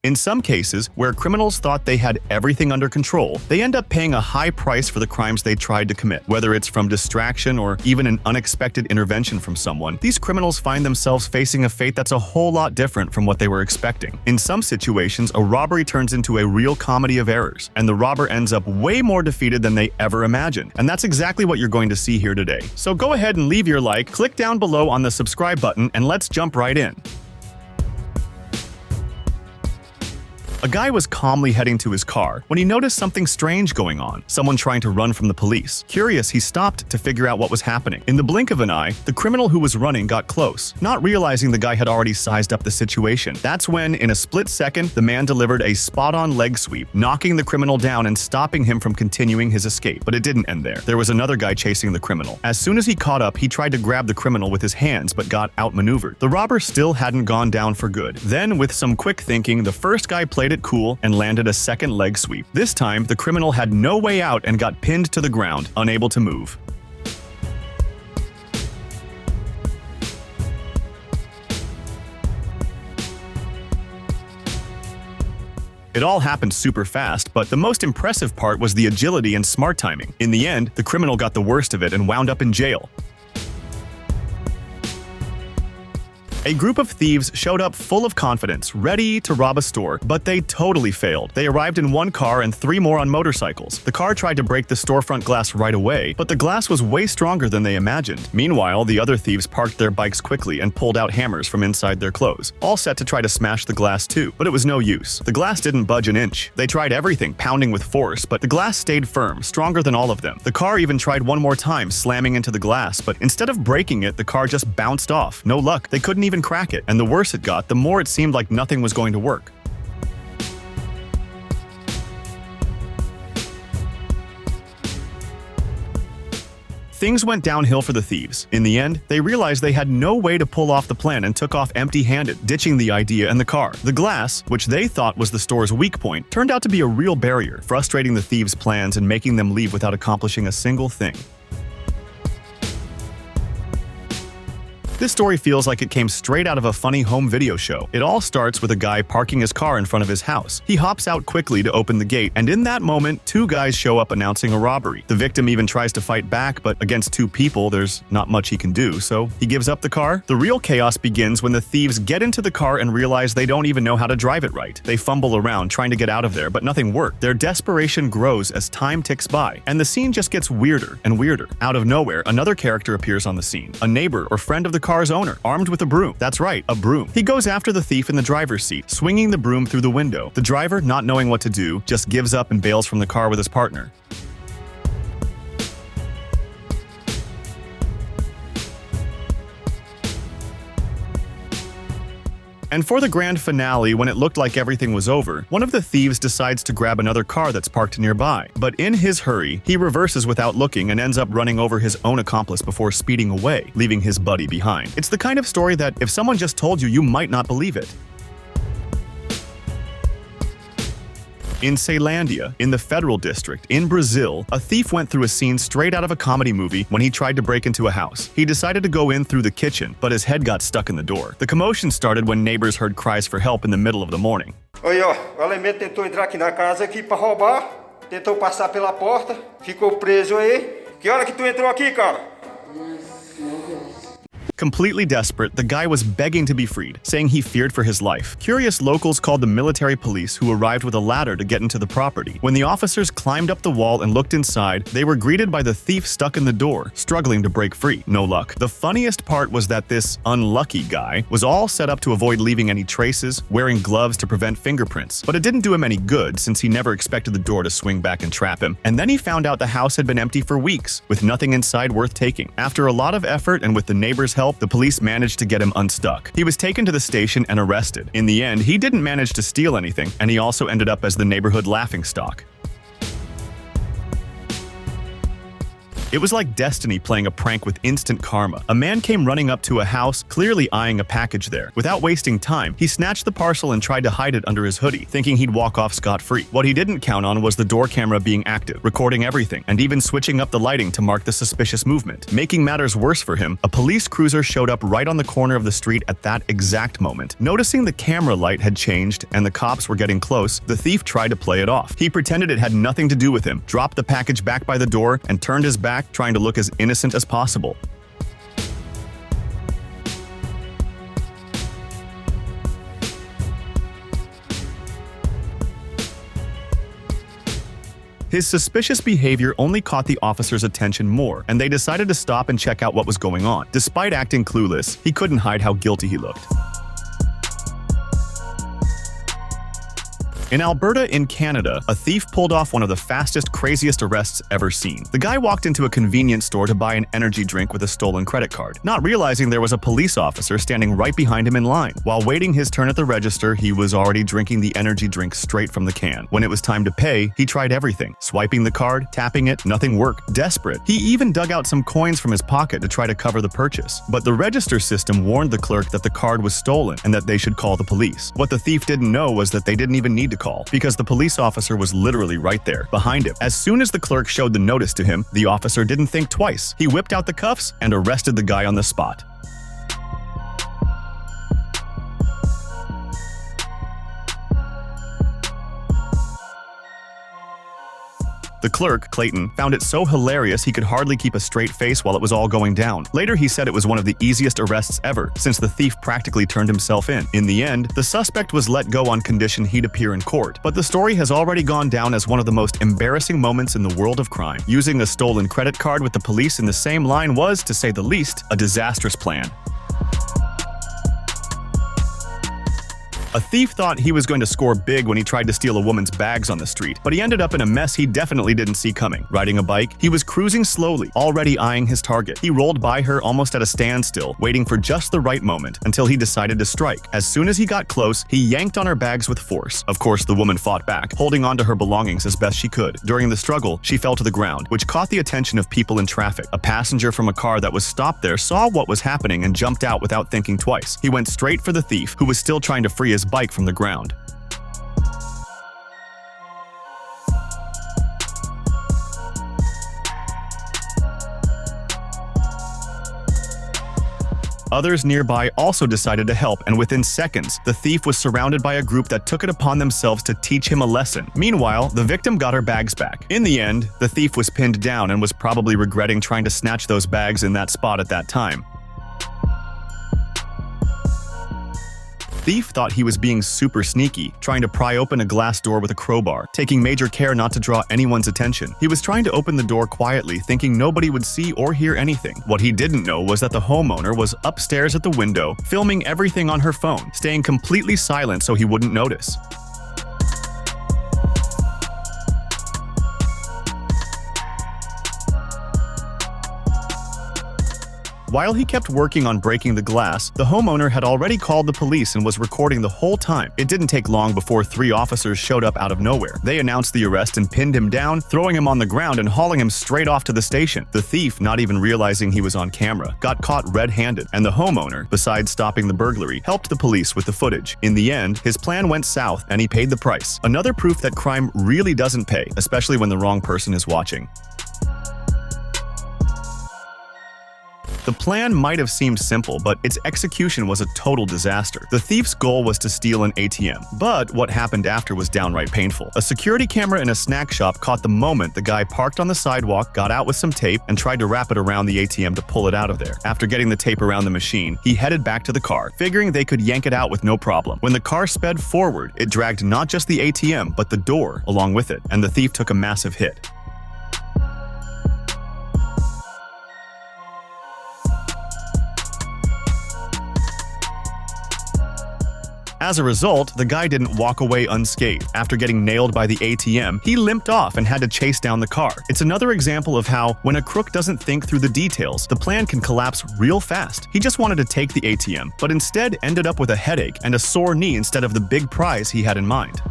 In some cases, where criminals thought they had everything under control, they end up paying a high price for the crimes they tried to commit. Whether it's from distraction or even an unexpected intervention from someone, these criminals find themselves facing a fate that's a whole lot different from what they were expecting. In some situations, a robbery turns into a real comedy of errors, and the robber ends up way more defeated than they ever imagined. And that's exactly what you're going to see here today. So go ahead and leave your like, click down below on the subscribe button, and let's jump right in. A guy was calmly heading to his car when he noticed something strange going on, someone trying to run from the police. Curious, he stopped to figure out what was happening. In the blink of an eye, the criminal who was running got close, not realizing the guy had already sized up the situation. That's when, in a split second, the man delivered a spot-on leg sweep, knocking the criminal down and stopping him from continuing his escape. But it didn't end there. There was another guy chasing the criminal. As soon as he caught up, he tried to grab the criminal with his hands but got outmaneuvered. The robber still hadn't gone down for good. Then, with some quick thinking, the first guy played it cool and landed a second leg sweep. This time, the criminal had no way out and got pinned to the ground, unable to move. It all happened super fast, but the most impressive part was the agility and smart timing. In the end, the criminal got the worst of it and wound up in jail. A group of thieves showed up full of confidence, ready to rob a store, but they totally failed. They arrived in one car and 3 more on motorcycles. The car tried to break the storefront glass right away, but the glass was way stronger than they imagined. Meanwhile, the other thieves parked their bikes quickly and pulled out hammers from inside their clothes, all set to try to smash the glass too. But it was no use. The glass didn't budge an inch. They tried everything, pounding with force, but the glass stayed firm, stronger than all of them. The car even tried one more time, slamming into the glass, but instead of breaking it, the car just bounced off. No luck. They couldn't even crack it, and the worse it got, the more it seemed like nothing was going to work. Things went downhill for the thieves. In the end, they realized they had no way to pull off the plan and took off empty-handed, ditching the idea and the car. The glass, which they thought was the store's weak point, turned out to be a real barrier, frustrating the thieves' plans and making them leave without accomplishing a single thing. This story feels like it came straight out of a funny home video show. It all starts with a guy parking his car in front of his house. He hops out quickly to open the gate, and in that moment, 2 guys show up announcing a robbery. The victim even tries to fight back, but against 2 people, there's not much he can do, so he gives up the car. The real chaos begins when the thieves get into the car and realize they don't even know how to drive it right. They fumble around trying to get out of there, but nothing worked. Their desperation grows as time ticks by, and the scene just gets weirder and weirder. Out of nowhere, another character appears on the scene, a neighbor or friend of the car's owner, armed with a broom. That's right, a broom. He goes after the thief in the driver's seat, swinging the broom through the window. The driver, not knowing what to do, just gives up and bails from the car with his partner. And for the grand finale, when it looked like everything was over, one of the thieves decides to grab another car that's parked nearby. But in his hurry, he reverses without looking and ends up running over his own accomplice before speeding away, leaving his buddy behind. It's the kind of story that if someone just told you, you might not believe it. In Ceilândia, in the Federal District, in Brazil, a thief went through a scene straight out of a comedy movie when he tried to break into a house. He decided to go in through the kitchen, but his head got stuck in the door. The commotion started when neighbors heard cries for help in the middle of the morning. Oi, ó, o elemento tentou entrar aqui na casa aqui para roubar, tentou passar pela porta, ficou preso aí. Que hora que tu entrou aqui, cara? Completely desperate, the guy was begging to be freed, saying he feared for his life. Curious locals called the military police, who arrived with a ladder to get into the property. When the officers climbed up the wall and looked inside, they were greeted by the thief stuck in the door, struggling to break free. No luck. The funniest part was that this unlucky guy was all set up to avoid leaving any traces, wearing gloves to prevent fingerprints. But it didn't do him any good, since he never expected the door to swing back and trap him. And then he found out the house had been empty for weeks, with nothing inside worth taking. After a lot of effort and with the neighbors' help, the police managed to get him unstuck. He was taken to the station and arrested. In the end, he didn't manage to steal anything, and he also ended up as the neighborhood laughingstock. It was like destiny playing a prank with instant karma. A man came running up to a house, clearly eyeing a package there. Without wasting time, he snatched the parcel and tried to hide it under his hoodie, thinking he'd walk off scot-free. What he didn't count on was the door camera being active, recording everything, and even switching up the lighting to mark the suspicious movement. Making matters worse for him, a police cruiser showed up right on the corner of the street at that exact moment. Noticing the camera light had changed and the cops were getting close, the thief tried to play it off. He pretended it had nothing to do with him, dropped the package back by the door, and turned his back, trying to look as innocent as possible. His suspicious behavior only caught the officers' attention more, and they decided to stop and check out what was going on. Despite acting clueless, he couldn't hide how guilty he looked. In Alberta, in Canada, a thief pulled off one of the fastest, craziest arrests ever seen. The guy walked into a convenience store to buy an energy drink with a stolen credit card, not realizing there was a police officer standing right behind him in line. While waiting his turn at the register, he was already drinking the energy drink straight from the can. When it was time to pay, he tried everything. Swiping the card, tapping it, nothing worked. Desperate, he even dug out some coins from his pocket to try to cover the purchase. But the register system warned the clerk that the card was stolen and that they should call the police. What the thief didn't know was that they didn't even need to call, because the police officer was literally right there, behind him. As soon as the clerk showed the notice to him, the officer didn't think twice. He whipped out the cuffs and arrested the guy on the spot. The clerk, Clayton, found it so hilarious he could hardly keep a straight face while it was all going down. Later, he said it was one of the easiest arrests ever, since the thief practically turned himself in. In the end, the suspect was let go on condition he'd appear in court, but the story has already gone down as one of the most embarrassing moments in the world of crime. Using a stolen credit card with the police in the same line was, to say the least, a disastrous plan. A thief thought he was going to score big when he tried to steal a woman's bags on the street, but he ended up in a mess he definitely didn't see coming. Riding a bike, he was cruising slowly, already eyeing his target. He rolled by her almost at a standstill, waiting for just the right moment, until he decided to strike. As soon as he got close, he yanked on her bags with force. Of course, the woman fought back, holding on to her belongings as best she could. During the struggle, she fell to the ground, which caught the attention of people in traffic. A passenger from a car that was stopped there saw what was happening and jumped out without thinking twice. He went straight for the thief, who was still trying to free his bike from the ground. Others nearby also decided to help, and within seconds, the thief was surrounded by a group that took it upon themselves to teach him a lesson. Meanwhile, the victim got her bags back. In the end, the thief was pinned down and was probably regretting trying to snatch those bags in that spot at that time. The thief thought he was being super sneaky, trying to pry open a glass door with a crowbar, taking major care not to draw anyone's attention. He was trying to open the door quietly, thinking nobody would see or hear anything. What he didn't know was that the homeowner was upstairs at the window, filming everything on her phone, staying completely silent so he wouldn't notice. While he kept working on breaking the glass, the homeowner had already called the police and was recording the whole time. It didn't take long before 3 officers showed up out of nowhere. They announced the arrest and pinned him down, throwing him on the ground and hauling him straight off to the station. The thief, not even realizing he was on camera, got caught red-handed, and the homeowner, besides stopping the burglary, helped the police with the footage. In the end, his plan went south and he paid the price. Another proof that crime really doesn't pay, especially when the wrong person is watching. The plan might have seemed simple, but its execution was a total disaster. The thief's goal was to steal an ATM, but what happened after was downright painful. A security camera in a snack shop caught the moment the guy parked on the sidewalk, got out with some tape, and tried to wrap it around the ATM to pull it out of there. After getting the tape around the machine, he headed back to the car, figuring they could yank it out with no problem. When the car sped forward, it dragged not just the ATM, but the door along with it, and the thief took a massive hit. As a result, the guy didn't walk away unscathed. After getting nailed by the ATM, he limped off and had to chase down the car. It's another example of how, when a crook doesn't think through the details, the plan can collapse real fast. He just wanted to take the ATM, but instead ended up with a headache and a sore knee instead of the big prize he had in mind.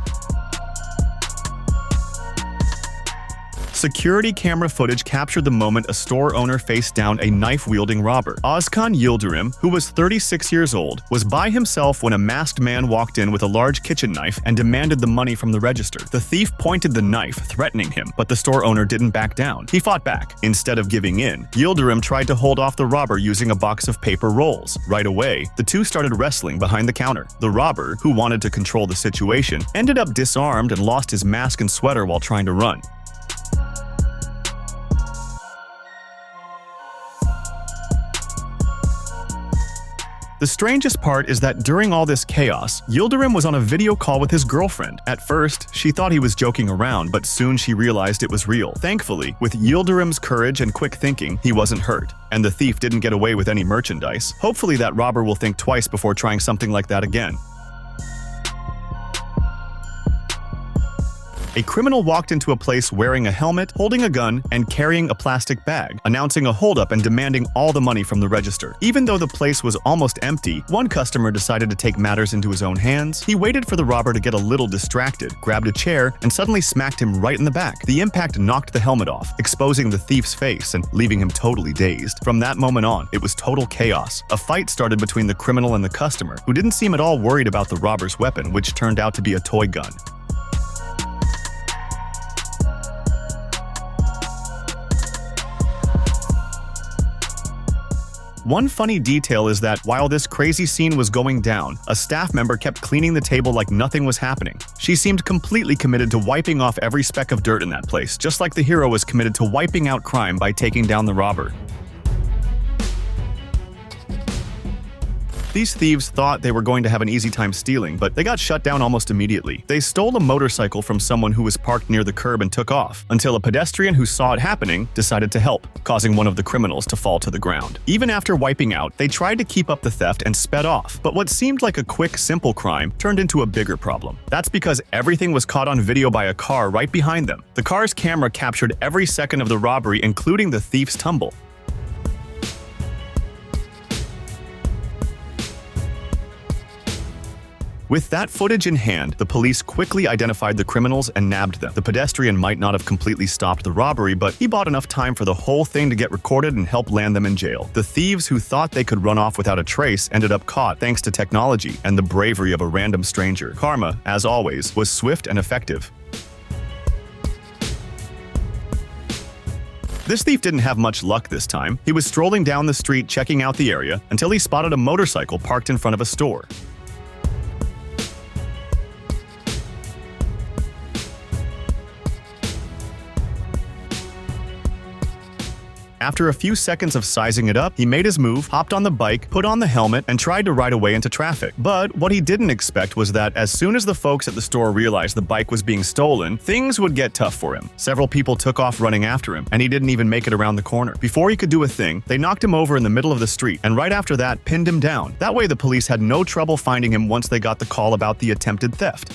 Security camera footage captured the moment a store owner faced down a knife-wielding robber. Özkan Yildirim, who was 36 years old, was by himself when a masked man walked in with a large kitchen knife and demanded the money from the register. The thief pointed the knife, threatening him, but the store owner didn't back down. He fought back. Instead of giving in, Yildirim tried to hold off the robber using a box of paper rolls. Right away, the two started wrestling behind the counter. The robber, who wanted to control the situation, ended up disarmed and lost his mask and sweater while trying to run. The strangest part is that during all this chaos, Yildirim was on a video call with his girlfriend. At first, she thought he was joking around, but soon she realized it was real. Thankfully, with Yildirim's courage and quick thinking, he wasn't hurt, and the thief didn't get away with any merchandise. Hopefully that robber will think twice before trying something like that again. A criminal walked into a place wearing a helmet, holding a gun, and carrying a plastic bag, announcing a holdup and demanding all the money from the register. Even though the place was almost empty, one customer decided to take matters into his own hands. He waited for the robber to get a little distracted, grabbed a chair, and suddenly smacked him right in the back. The impact knocked the helmet off, exposing the thief's face and leaving him totally dazed. From that moment on, it was total chaos. A fight started between the criminal and the customer, who didn't seem at all worried about the robber's weapon, which turned out to be a toy gun. One funny detail is that while this crazy scene was going down, a staff member kept cleaning the table like nothing was happening. She seemed completely committed to wiping off every speck of dirt in that place, just like the hero was committed to wiping out crime by taking down the robber. These thieves thought they were going to have an easy time stealing, but they got shut down almost immediately. They stole a motorcycle from someone who was parked near the curb and took off, until a pedestrian who saw it happening decided to help, causing one of the criminals to fall to the ground. Even after wiping out, they tried to keep up the theft and sped off, but what seemed like a quick, simple crime turned into a bigger problem. That's because everything was caught on video by a car right behind them. The car's camera captured every second of the robbery, including the thief's tumble. With that footage in hand, the police quickly identified the criminals and nabbed them. The pedestrian might not have completely stopped the robbery, but he bought enough time for the whole thing to get recorded and help land them in jail. The thieves who thought they could run off without a trace ended up caught thanks to technology and the bravery of a random stranger. Karma, as always, was swift and effective. This thief didn't have much luck this time. He was strolling down the street checking out the area until he spotted a motorcycle parked in front of a store. After a few seconds of sizing it up, he made his move, hopped on the bike, put on the helmet, and tried to ride away into traffic. But what he didn't expect was that as soon as the folks at the store realized the bike was being stolen, things would get tough for him. Several people took off running after him, and he didn't even make it around the corner. Before he could do a thing, they knocked him over in the middle of the street, and right after that, pinned him down. That way the police had no trouble finding him once they got the call about the attempted theft.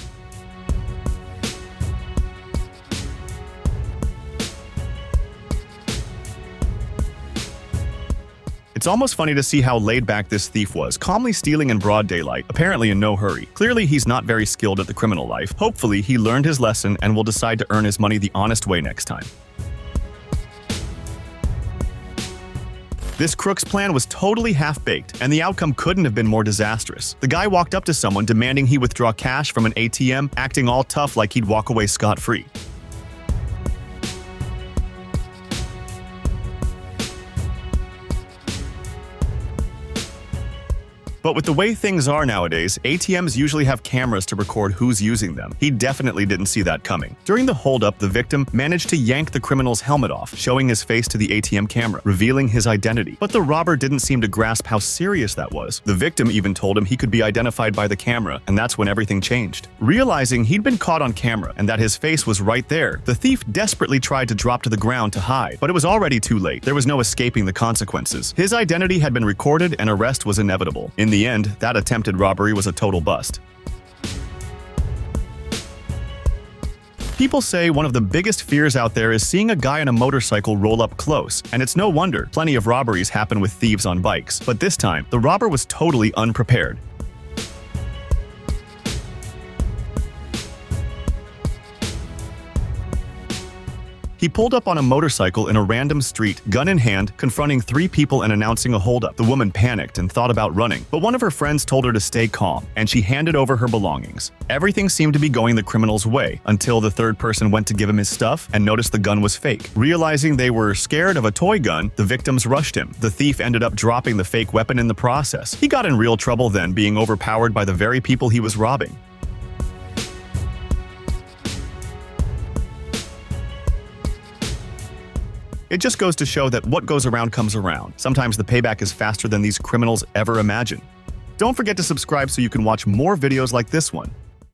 It's almost funny to see how laid back this thief was, calmly stealing in broad daylight, apparently in no hurry. Clearly, he's not very skilled at the criminal life. Hopefully, he learned his lesson and will decide to earn his money the honest way next time. This crook's plan was totally half-baked, and the outcome couldn't have been more disastrous. The guy walked up to someone demanding he withdraw cash from an ATM, acting all tough like he'd walk away scot-free. But with the way things are nowadays, ATMs usually have cameras to record who's using them. He definitely didn't see that coming. During the holdup, the victim managed to yank the criminal's helmet off, showing his face to the ATM camera, revealing his identity. But the robber didn't seem to grasp how serious that was. The victim even told him he could be identified by the camera, and that's when everything changed. Realizing he'd been caught on camera and that his face was right there, the thief desperately tried to drop to the ground to hide, but it was already too late. There was no escaping the consequences. His identity had been recorded and arrest was inevitable. In the end, that attempted robbery was a total bust. People say one of the biggest fears out there is seeing a guy on a motorcycle roll up close, and it's no wonder plenty of robberies happen with thieves on bikes. But this time, the robber was totally unprepared. He pulled up on a motorcycle in a random street, gun in hand, confronting 3 people and announcing a holdup. The woman panicked and thought about running, but one of her friends told her to stay calm, and she handed over her belongings. Everything seemed to be going the criminal's way, until the third person went to give him his stuff and noticed the gun was fake. Realizing they were scared of a toy gun, the victims rushed him. The thief ended up dropping the fake weapon in the process. He got in real trouble then, being overpowered by the very people he was robbing. It just goes to show that what goes around comes around. Sometimes the payback is faster than these criminals ever imagine. Don't forget to subscribe so you can watch more videos like this one.